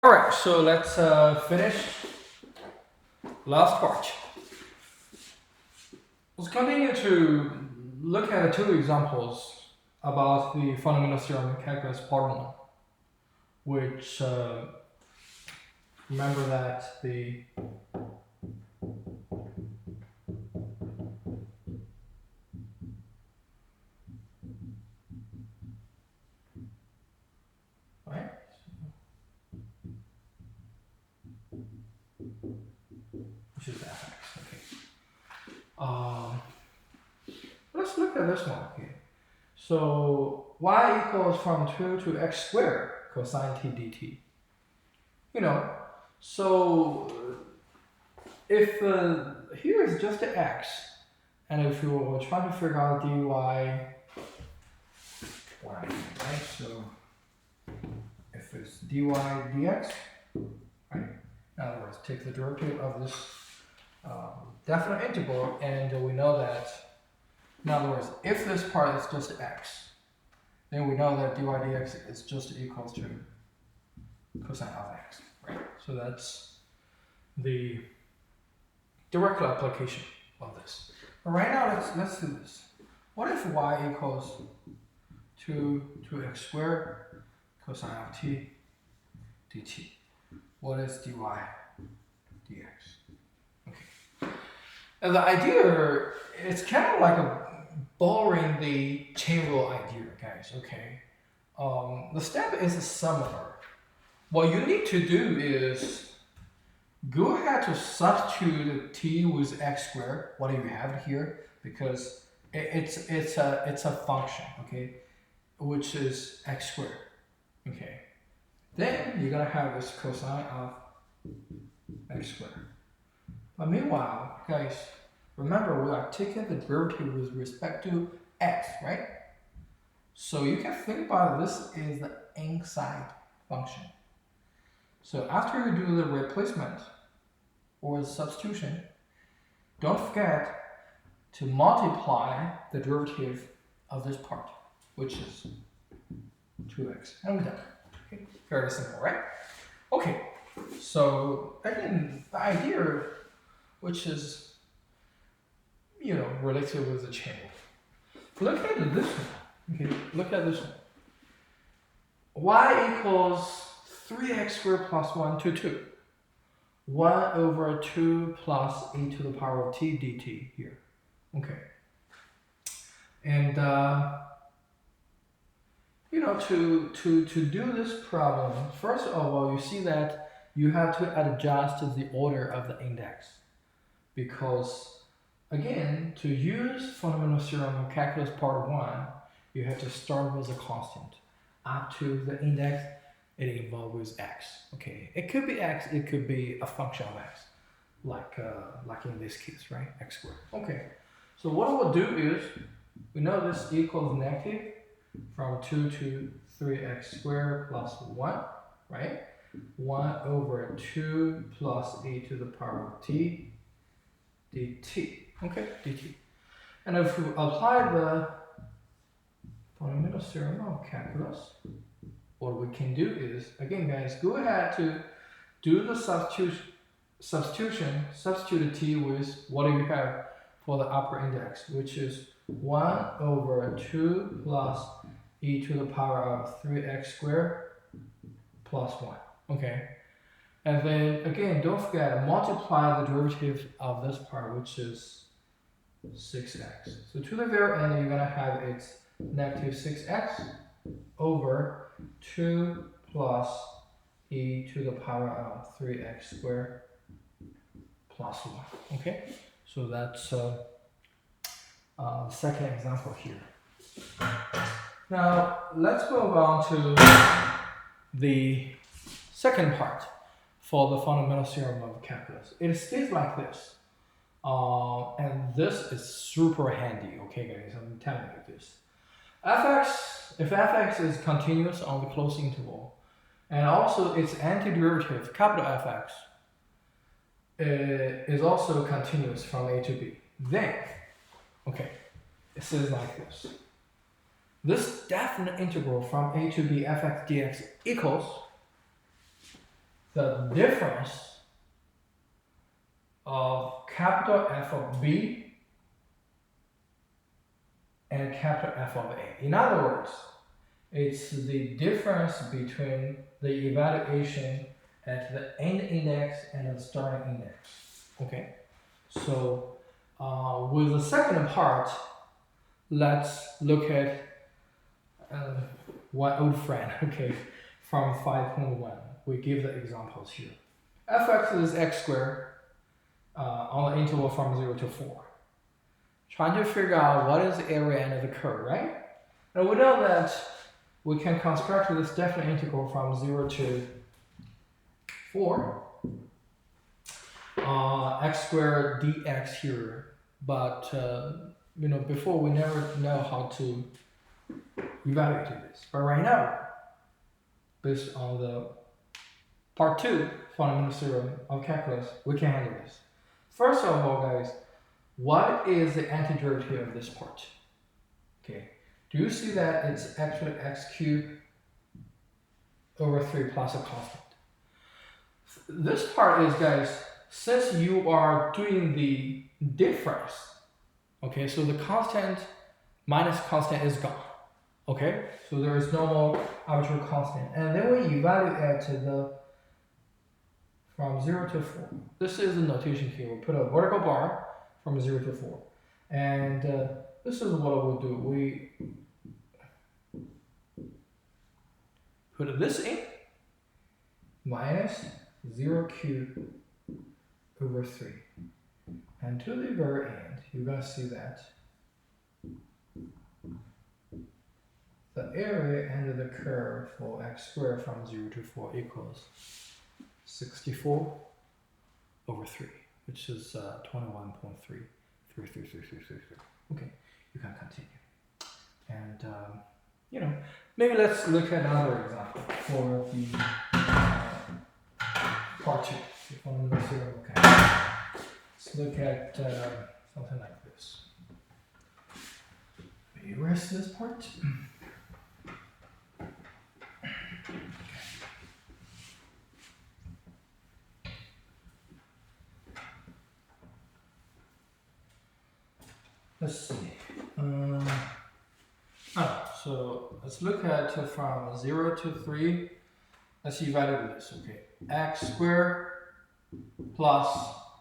All right, so let's finish last part. Let's continue to look at two examples about the fundamental theorem in calculus part 1, which remember that the right, which is fx. Okay. Let's look at this one. Okay. So y equals from 2 to x squared cosine t dt. So if here is just x, and if you were trying to figure out dy y, right? So if it's dy dx, right? In other words, take the derivative of this definite integral, and we know that, in other words, if this part is just x, then we know that dy dx is just equals to cosine of x, right? So that's the direct application of this. But right now, let's do this. What if y equals 2 to x squared cosine of t dt? What is dy dx? Okay. And the idea, it's kind of like borrowing the chain rule idea, guys. Okay. The step is similar. What you need to do is go ahead to substitute t with x squared. What do you have here? Because it's a function, okay, which is x squared. Okay. Then you're gonna have this cosine of x squared. But meanwhile, guys, remember we are taking the derivative with respect to x, right? So you can think about this as the inside function. So after you do the replacement or the substitution, don't forget to multiply the derivative of this part, which is 2x. And we're done. Okay. Very simple, right? Okay. So again, the idea, which is related with the chain. Look at this one. Okay, look at this one. Y equals 3x squared plus 1 to 2. 1 over 2 plus e to the power of t dt here. Okay. And to do this problem, first of all, you see that you have to adjust the order of the index, because again, to use fundamental theorem of calculus part 1, you have to start with a constant up to the index it involves x. Okay, it could be x, it could be a function of x, like in this case, right? X squared. Okay, so what we'll do is, we know this equals negative from 2 to 3x squared plus 1, right? 1 over 2 plus e to the power of t dt. Okay, dt. And if we apply the fundamental theorem of calculus, what we can do is, again guys, go ahead to do the substitution, substitute t with what do you have for the upper index, which is 1 over 2 plus e to the power of 3x squared plus 1. Okay. And then again, don't forget, multiply the derivative of this part, which is 6x. So to the very end, you're going to have it's negative 6x over 2 plus e to the power of 3x squared plus 1. Okay, so that's the second example here. Now let's move on to the second part for the fundamental theorem of calculus. It stays like this. And this is super handy, okay guys, I'm telling you this. If fx is continuous on the closed interval, and also its antiderivative, capital Fx, is also continuous from a to b, then, okay, it says like this. This definite integral from a to b fx dx equals the difference of capital F of B and capital F of A. In other words, it's the difference between the evaluation at the end index and the starting index. Okay, so with the second part, let's look at one old friend, okay, from 5.1. We give the examples here. Fx is x squared on the interval from 0 to 4. Trying to figure out what is the area under the curve, right? And we know that we can construct this definite integral from 0 to 4, x squared dx here, but you know, before we never know how to evaluate this. But right now, based on the part 2 fundamental theorem of calculus, we can handle this. First of all, guys, what is the antiderivative of this part? Okay, do you see that it's actually x cubed over 3 plus a constant? This part is, guys, since you are doing the difference, okay, so the constant minus constant is gone. Okay, so there is no more arbitrary constant. And then we evaluate the from 0 to 4. This is the notation here. We put a vertical bar from 0 to 4. And this is what we'll do. We put this in, minus 0 cubed over 3. And to the very end, you're going to see that the area under the curve for x squared from 0 to 4 equals 64 over 3, which is 21.3333333. Okay, you can continue. And, you know, maybe let's look at another example for the part 2. Okay. Let's look at something like this. Erase this part. Let's see. So let's look at from 0 to 3. Let's evaluate this. Okay, x squared plus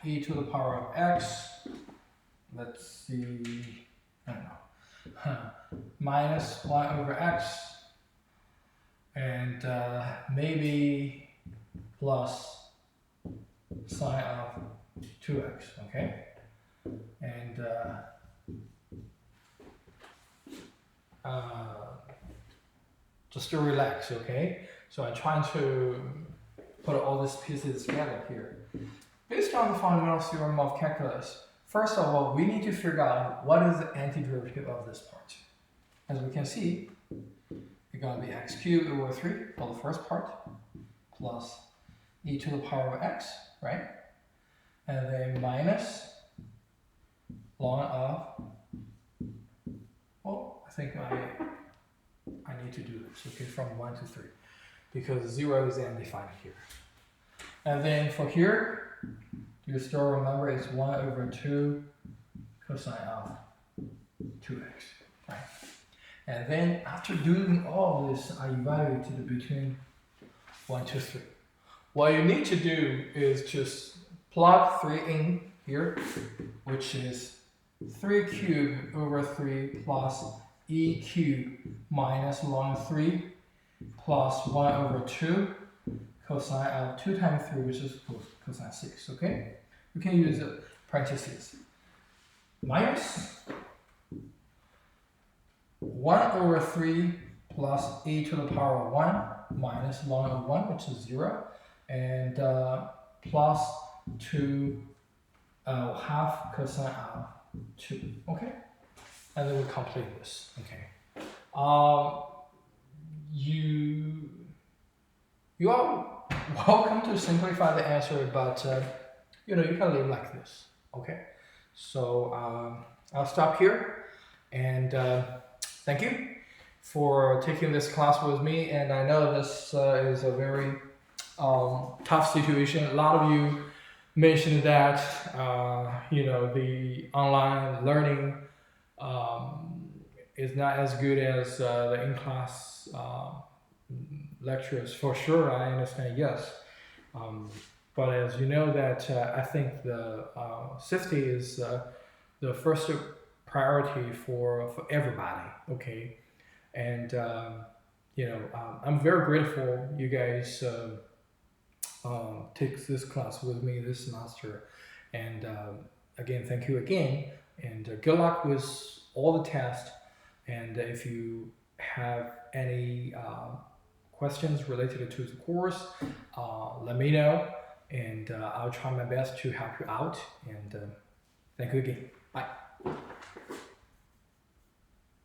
e to the power of x. Let's see. I don't know. Minus 1 over x, and maybe plus sine of 2x. Okay, and just to relax, okay? So I'm trying to put all these pieces together here. Based on the fundamental theorem of calculus, first of all, we need to figure out what is the antiderivative of this part. As we can see, it's going to be x cubed over 3 for the first part, plus e to the power of x, right? And then minus ln of, oh, I think I need to do this, okay, from 1 to 3, because 0 is undefined here. And then for here, you still remember it's 1 over 2 cosine of 2x, right? And then after doing all this, I evaluated between 1 to 3. What you need to do is just plug 3 in here, which is 3 cubed over 3 plus e cubed minus ln 3 plus 1 over 2 cosine of 2 times 3, which is cosine 6, okay? You can use parentheses. Minus 1 over 3 plus e to the power of 1 minus ln of 1, which is 0, and plus 2 half cosine of 2, okay? And then we complete this, okay? You are welcome to simplify the answer, but you know, you can leave like this, okay? So I'll stop here, and thank you for taking this class with me. And I know this is a very tough situation. A lot of you mentioned that the online learning is not as good as the in-class lectures. For sure, I understand. Yes, but as you know that I think the safety is the first priority for everybody. Okay, and I'm very grateful you guys take this class with me this semester, and again, thank you again, and good luck with all the tests. And if you have any questions related to the course, let me know, and I'll try my best to help you out. And thank you again. Bye.